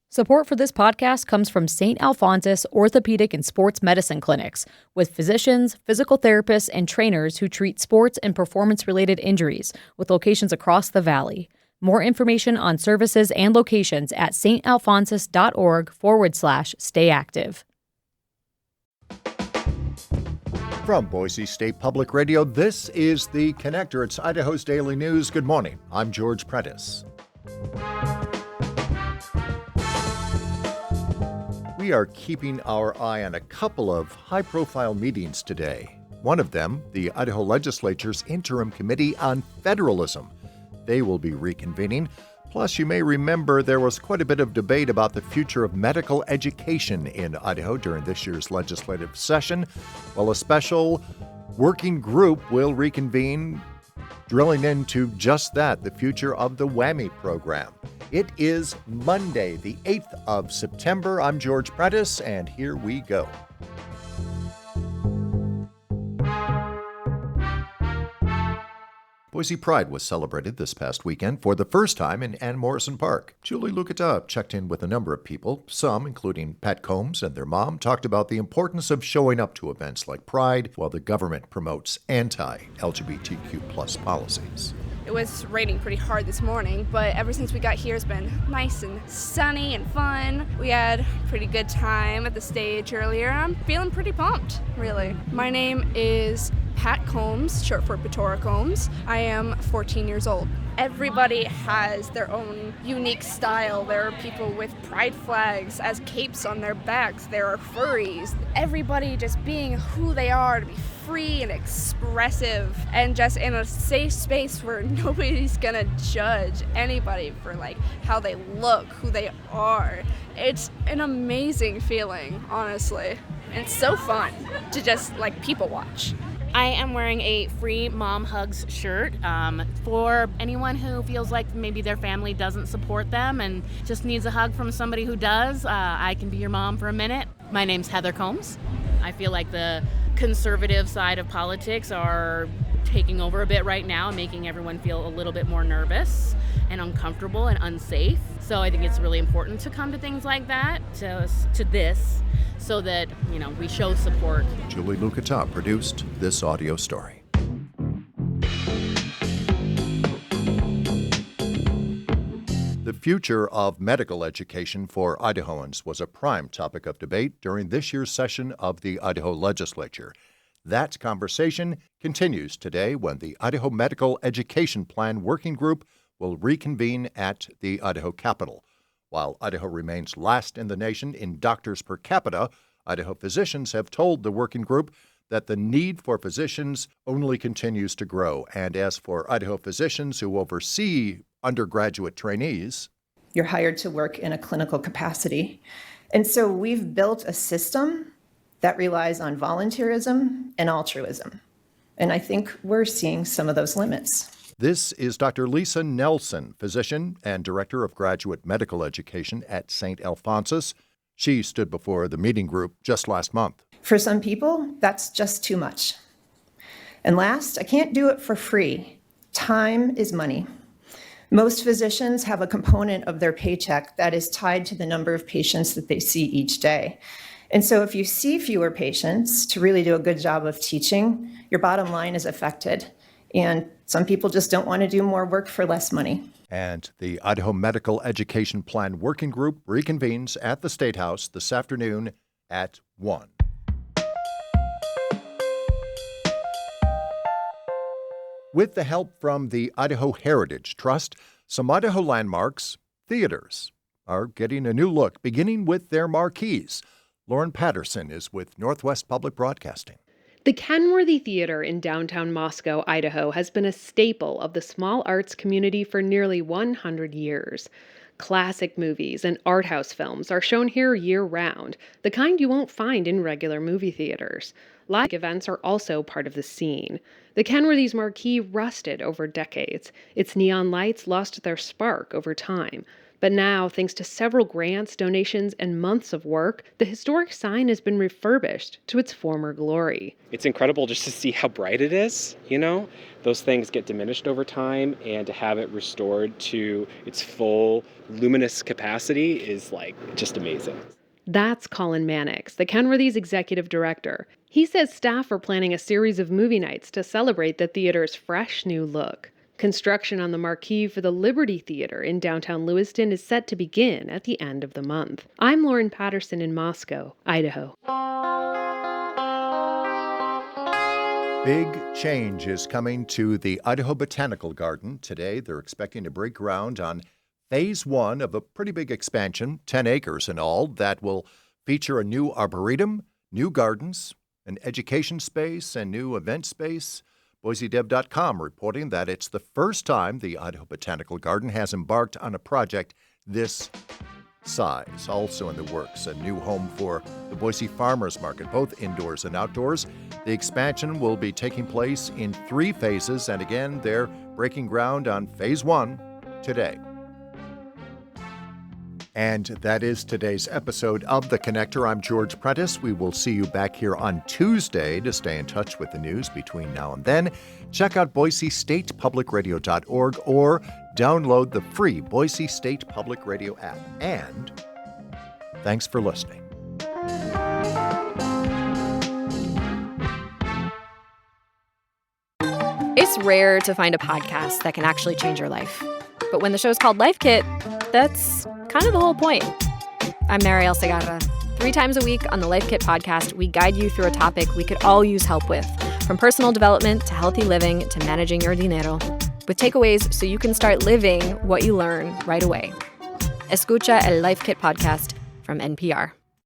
Support for this podcast comes from St. Alphonsus Orthopedic and Sports Medicine Clinics, with physicians, physical therapists, and trainers who treat sports and performance-related injuries, with locations across the valley. More information on services and locations at stalphonsus.org/stayactive. From Boise State Public Radio, this is The Connector. It's Idaho's Daily News. Good morning. I'm George Prentice. We are keeping our eye on a couple of high-profile meetings today. One of them, the Idaho Legislature's Interim Committee on Federalism. They will be reconvening. Plus, you may remember there was quite a bit of debate about the future of medical education in Idaho during this year's legislative session. Well, a special working group will reconvene, drilling into just that, the future of the WWAMI program. It is Monday, the 8th of September. I'm George Prentice, and here we go. Boise Pride was celebrated this past weekend for the first time in Ann Morrison Park. Julie Lucata checked in with a number of people. Some, including Pat Combs and their mom, talked about the importance of showing up to events like Pride while the government promotes anti-LGBTQ+ policies. It was raining pretty hard this morning, but ever since we got here, it's been nice and sunny and fun. We had a pretty good time at the stage earlier. I'm feeling pretty pumped, really. My name is Pat Combs, short for Petora Combs. I am 14 years old. Everybody has their own unique style. There are people with pride flags as capes on their backs. There are furries. Everybody just being who they are, to be free and expressive and just in a safe space where nobody's gonna judge anybody for like how they look, who they are. It's an amazing feeling, honestly. And it's so fun to just like people watch. I am wearing a Free Mom Hugs shirt for anyone who feels like maybe their family doesn't support them and just needs a hug from somebody who does. I can be your mom for a minute. My name's Heather Combs. I feel like the conservative side of politics are taking over a bit right now, making everyone feel a little bit more nervous and uncomfortable and unsafe. So I think it's really important to come to things like that, to this, so that, we show support. Julie Lucata produced this audio story. The future of medical education for Idahoans was a prime topic of debate during this year's session of the Idaho Legislature. That conversation continues today when the Idaho Medical Education Plan Working Group will reconvene at the Idaho Capitol. While Idaho remains last in the nation in doctors per capita, Idaho physicians have told the working group that the need for physicians only continues to grow. And as for Idaho physicians who oversee undergraduate trainees, you're hired to work in a clinical capacity. And so we've built a system that relies on volunteerism and altruism. And I think we're seeing some of those limits. This is Dr. Lisa Nelson, physician and director of graduate medical education at St. Alphonsus. She stood before the meeting group just last month. For some people, that's just too much. And last, I can't do it for free. Time is money. Most physicians have a component of their paycheck that is tied to the number of patients that they see each day. And so if you see fewer patients to really do a good job of teaching, your bottom line is affected. And some people just don't want to do more work for less money. And the Idaho Medical Education Plan Working Group reconvenes at the Statehouse this afternoon at 1. With the help from the Idaho Heritage Trust, some Idaho landmarks, theaters, are getting a new look, beginning with their marquees. Lauren Patterson is with Northwest Public Broadcasting. The Kenworthy Theater in downtown Moscow, Idaho, has been a staple of the small arts community for nearly 100 years. Classic movies and art house films are shown here year-round, the kind you won't find in regular movie theaters. Live events are also part of the scene. The Kenworthy's marquee rusted over decades. Its neon lights lost their spark over time. But now, thanks to several grants, donations, and months of work, the historic sign has been refurbished to its former glory. It's incredible just to see how bright it is, Those things get diminished over time, and to have it restored to its full luminous capacity is just amazing. That's Colin Mannix, the Kenworthy's executive director. He says staff are planning a series of movie nights to celebrate the theater's fresh new look. Construction on the marquee for the Liberty Theater in downtown Lewiston is set to begin at the end of the month. I'm Lauren Patterson in Moscow, Idaho. Big change is coming to the Idaho Botanical Garden. Today, they're expecting to break ground on Phase 1 of a pretty big expansion, 10 acres in all, that will feature a new arboretum, new gardens, an education space, and new event space. BoiseDev.com reporting that it's the first time the Idaho Botanical Garden has embarked on a project this size. Also in the works, a new home for the Boise Farmers Market, both indoors and outdoors. The expansion will be taking place in 3 phases, and again, they're breaking ground on Phase 1 today. And that is today's episode of The Connector. I'm George Prentice. We will see you back here on Tuesday to stay in touch with the news between now and then. Check out BoiseStatePublicRadio.org or download the free Boise State Public Radio app. And thanks for listening. It's rare to find a podcast that can actually change your life. But when the show's called Life Kit, that's kind of the whole point. I'm Mariel Segarra. 3 times a week on the Life Kit podcast, we guide you through a topic we could all use help with, from personal development to healthy living to managing your dinero, with takeaways so you can start living what you learn right away. Escucha el Life Kit podcast from NPR.